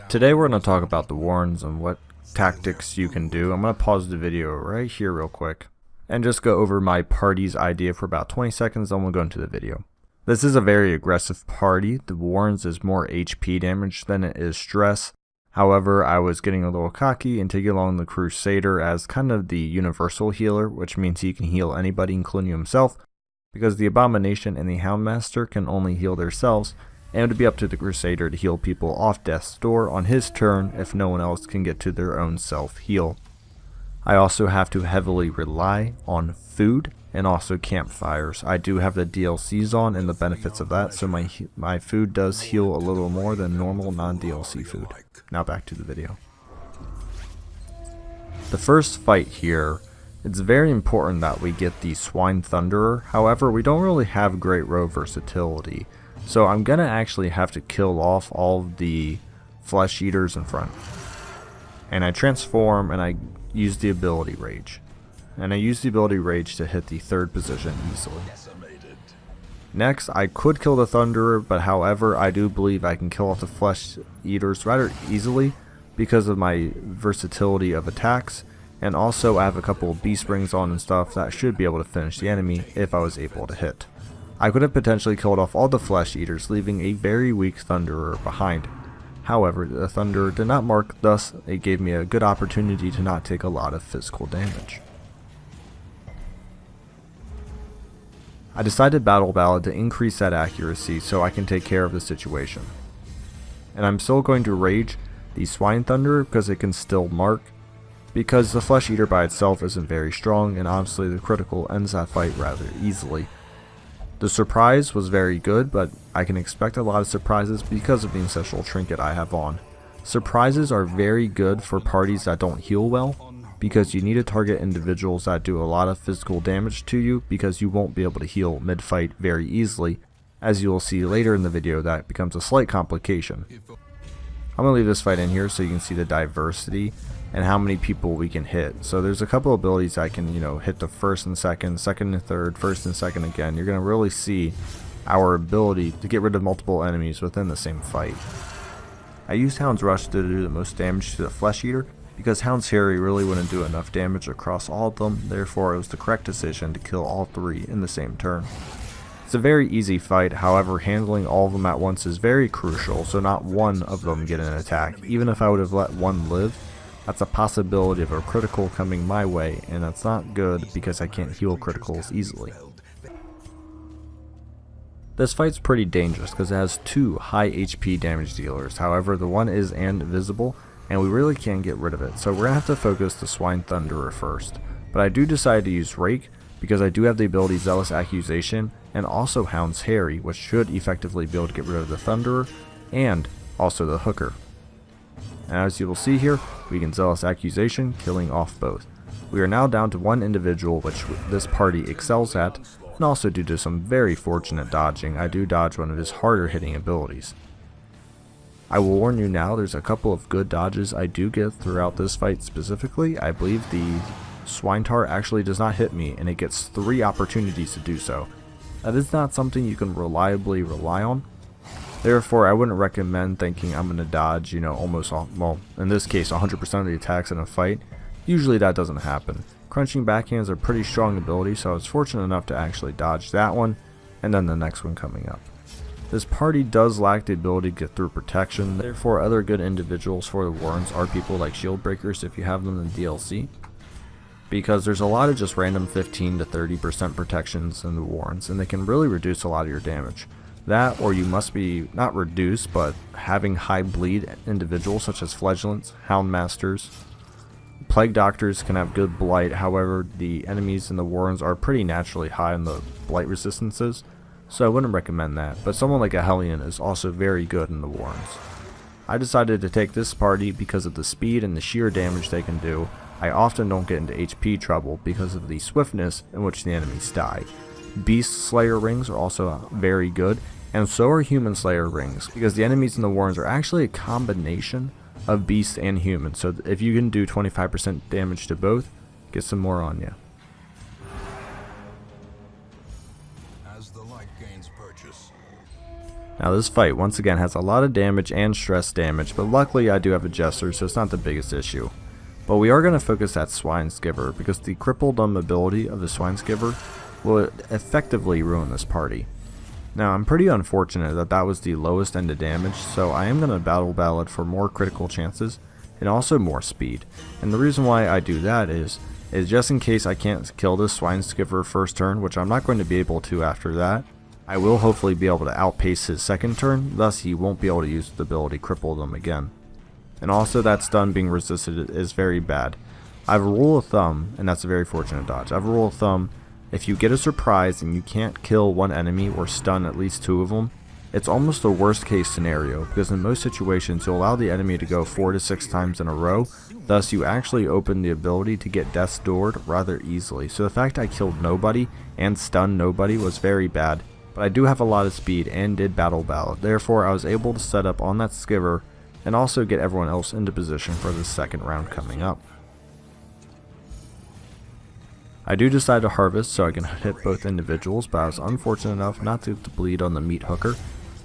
Today we're going to talk about the warns and what tactics you can do. I'm going to pause the video right here real quick and just go over my party's idea for about 20 seconds, then we'll go into the video. This is a very aggressive party. The warns is more HP damage than it is stress. However, I was getting a little cocky and taking along the Crusader as kind of the universal healer, which means he can heal anybody including himself, because the Abomination and the Houndmaster can only heal themselves, and it would be up to the Crusader to heal people off death's door on his turn if no one else can get to their own self-heal. I also have to heavily rely on food and also campfires. I do have the DLCs on and the benefits of that, so my food does heal a little more than normal non-DLC food. Now back to the video. The first fight here, it's very important that we get the Swine Thunderer. However, we don't really have great row versatility, so I'm gonna actually have to kill off all of the flesh eaters in front. And I transform and I use the ability Rage. And I use the ability Rage to hit the third position easily. Next, I could kill the Thunderer, but however, I do believe I can kill off the flesh eaters rather easily because of my versatility of attacks, and also I have a couple of beast rings on and stuff that should be able to finish the enemy if I was able to hit. I could have potentially killed off all the flesh eaters, leaving a very weak Thunderer behind. However, the Thunderer did not mark, thus it gave me a good opportunity to not take a lot of physical damage. I decided Battle Ballad to increase that accuracy so I can take care of the situation. And I'm still going to Rage the Swine Thunderer because it can still mark, because the Flesh Eater by itself isn't very strong, and obviously the critical ends that fight rather easily. The surprise was very good, but I can expect a lot of surprises because of the Ancestral Trinket I have on. Surprises are very good for parties that don't heal well, because you need to target individuals that do a lot of physical damage to you, because you won't be able to heal mid-fight very easily. As you will see later in the video, that becomes a slight complication. I'm going to leave this fight in here so you can see the diversity and how many people we can hit. So there's a couple abilities I can, hit the first and second, second and third, first and second again. You're going to really see our ability to get rid of multiple enemies within the same fight. I used Hound's Rush to do the most damage to the Flesh Eater, because Hound's Harry really wouldn't do enough damage across all of them, therefore it was the correct decision to kill all three in the same turn. It's a very easy fight, however handling all of them at once is very crucial, so not one of them get an attack. Even if I would have let one live, that's a possibility of a critical coming my way, and that's not good because I can't heal criticals easily. This fight's pretty dangerous because it has two high HP damage dealers, however the one is invisible, and we really can't get rid of it, so we're going to have to focus the Swine Thunderer first. But I do decide to use Rake, because I do have the ability Zealous Accusation, and also Hound's Harry, which should effectively be able to get rid of the Thunderer, and also the Hooker. And as you will see here, we can Zealous Accusation, killing off both. We are now down to one individual which this party excels at, and also due to some very fortunate dodging, I do dodge one of his harder hitting abilities. I will warn you now, there's a couple of good dodges I do get throughout this fight specifically. I believe the Swine-Tar actually does not hit me, and it gets 3 opportunities to do so. That is not something you can reliably rely on. Therefore, I wouldn't recommend thinking I'm going to dodge, almost all, well, in this case, 100% of the attacks in a fight. Usually that doesn't happen. Crunching backhands are pretty strong ability, so I was fortunate enough to actually dodge that one, and then the next one coming up. This party does lack the ability to get through protection, therefore other good individuals for the warns are people like Shield Breakers if you have them in the DLC. Because there's a lot of just random 15 to 30% protections in the warns, and they can really reduce a lot of your damage. That, or you must be, not reduce, but having high bleed individuals such as Fledglings, Houndmasters. Plague Doctors can have good blight, however the enemies in the warns are pretty naturally high in the blight resistances, so I wouldn't recommend that, but someone like a Hellion is also very good in the warns. I decided to take this party because of the speed and the sheer damage they can do. I often don't get into HP trouble because of the swiftness in which the enemies die. Beast Slayer rings are also very good, and so are Human Slayer rings, because the enemies in the warns are actually a combination of beast and human, so if you can do 25% damage to both, get some more on you. Now this fight once again has a lot of damage and stress damage, but luckily I do have a Jester, so it's not the biggest issue. But we are going to focus at SQuiDZ because the crippled mobility of the SQuiDZ will effectively ruin this party. Now I'm pretty unfortunate that that was the lowest end of damage, so I am going to battle ballad for more critical chances and also more speed. And the reason why I do that is just in case I can't kill this SQuiDZ first turn, which I'm not going to be able to after that, I will hopefully be able to outpace his second turn, thus he won't be able to use the ability cripple them again. And also that stun being resisted is very bad. I have a rule of thumb, and that's a very fortunate dodge. I have a rule of thumb, if you get a surprise and you can't kill one enemy or stun at least 2 of them, it's almost the worst case scenario, because in most situations you'll allow the enemy to go 4 to 6 times in a row, thus you actually open the ability to get death's doored rather easily. So the fact I killed nobody and stunned nobody was very bad, but I do have a lot of speed and did battle ballad, therefore I was able to set up on that skiver and also get everyone else into position for the second round coming up. I do decide to harvest so I can hit both individuals, but I was unfortunate enough not to bleed on the meat hooker,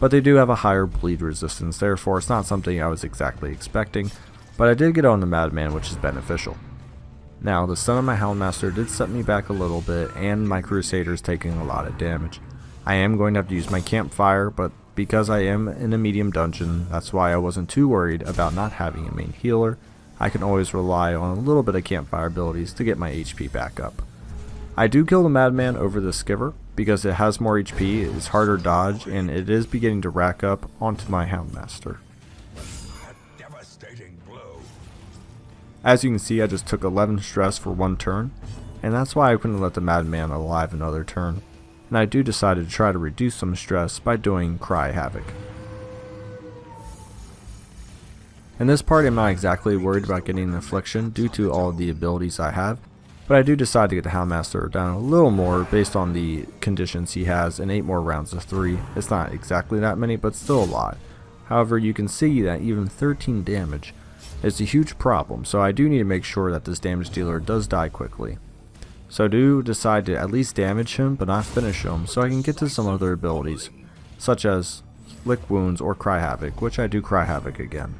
but they do have a higher bleed resistance, therefore it's not something I was exactly expecting, but I did get on the madman, which is beneficial. Now the stun of my Houndmaster did set me back a little bit, and my Crusader's taking a lot of damage. I am going to have to use my campfire, but because I am in a medium dungeon, that's why I wasn't too worried about not having a main healer. I can always rely on a little bit of campfire abilities to get my HP back up. I do kill the madman over the skiver because it has more HP, it's harder dodge, and it is beginning to rack up onto my Houndmaster. As you can see, I just took 11 stress for 1 turn, and that's why I couldn't let the madman alive another turn. And I do decide to try to reduce some stress by doing Cry Havoc. In this part I'm not exactly worried about getting an affliction due to all of the abilities I have, but I do decide to get the Houndmaster down a little more based on the conditions he has in 8 more rounds of 3. It's not exactly that many, but still a lot. However, you can see that even 13 damage is a huge problem, so I do need to make sure that this damage dealer does die quickly. So I do decide to at least damage him, but not finish him, so I can get to some other abilities, such as Lick Wounds or Cry Havoc, which I do Cry Havoc again.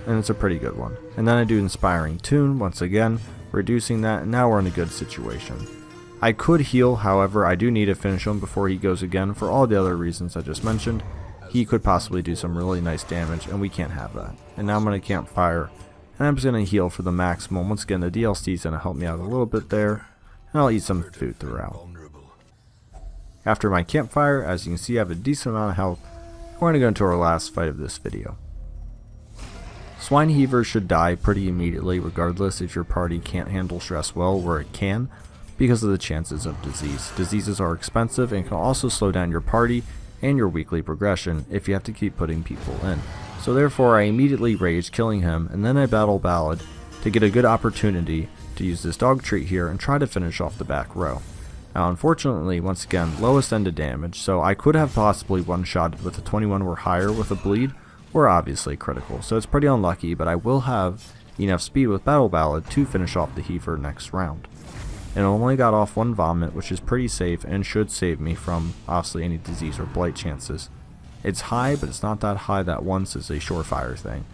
And it's a pretty good one. And then I do Inspiring Tune once again, reducing that, and now we're in a good situation. I could heal, however, I do need to finish him before he goes again for all the other reasons I just mentioned. He could possibly do some really nice damage, and we can't have that. And now I'm going to Campfire. And I'm just going to heal for the maximum. Once again, the DLC is going to help me out a little bit there. And I'll eat some food throughout. After my campfire, as you can see, I have a decent amount of health. We're going to go into our last fight of this video. Swine heavers should die pretty immediately regardless if your party can't handle stress well, where it can, because of the chances of disease. Diseases are expensive and can also slow down your party and your weekly progression if you have to keep putting people in. So therefore I immediately rage, killing him, and then I battle ballad to get a good opportunity to use this dog treat here and try to finish off the back row. Now unfortunately, once again, lowest end of damage, so I could have possibly one-shotted with a 21 or higher with a bleed, or obviously critical, so it's pretty unlucky, but I will have enough speed with battle ballad to finish off the heaver next round. And I only got off 1 vomit, which is pretty safe and should save me from obviously any disease or blight chances. It's high, but it's not that high that once is a surefire thing.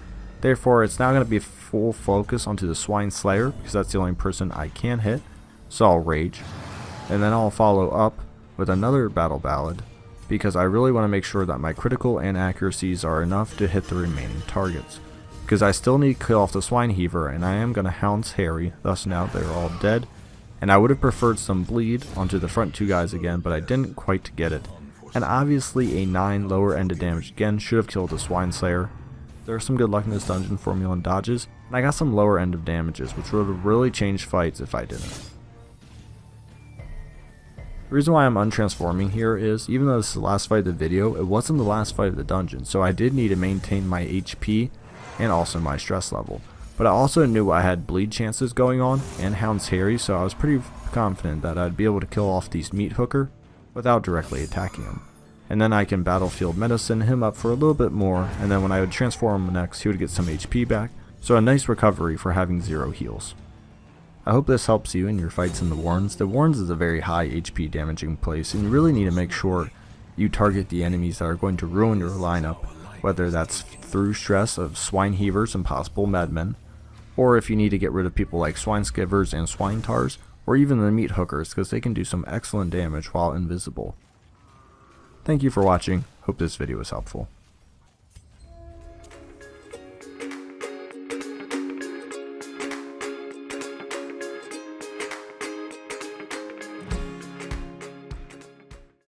Therefore, it's now going to be full focus onto the Swine Slayer, because that's the only person I can hit, so I'll rage. And then I'll follow up with another battle ballad, because I really want to make sure that my critical and accuracies are enough to hit the remaining targets. Because I still need to kill off the Swine Heaver, and I am going to Hounds Harry, thus now they're all dead. And I would have preferred some bleed onto the front 2 guys again, but I didn't quite get it. And obviously a 9 lower end of damage again should have killed the Swine Slayer. There's some good luck in this dungeon for me on dodges, and I got some lower end of damages, which would have really changed fights if I didn't. The reason why I'm untransforming here is, even though this is the last fight of the video, it wasn't the last fight of the dungeon, so I did need to maintain my HP and also my stress level. But I also knew I had bleed chances going on, and Hounds Harry, so I was pretty confident that I'd be able to kill off these meat hooker without directly attacking him. And then I can battlefield medicine him up for a little bit more, and then when I would transform him next, he would get some HP back, so a nice recovery for having 0 heals. I hope this helps you in your fights in the Warrens. The Warrens is a very high HP damaging place, and you really need to make sure you target the enemies that are going to ruin your lineup, whether that's through stress of swine heavers and possible medmen, or if you need to get rid of people like swine skivers and swine tars, or even the meat hookers because they can do some excellent damage while invisible. Thank you for watching, hope this video was helpful.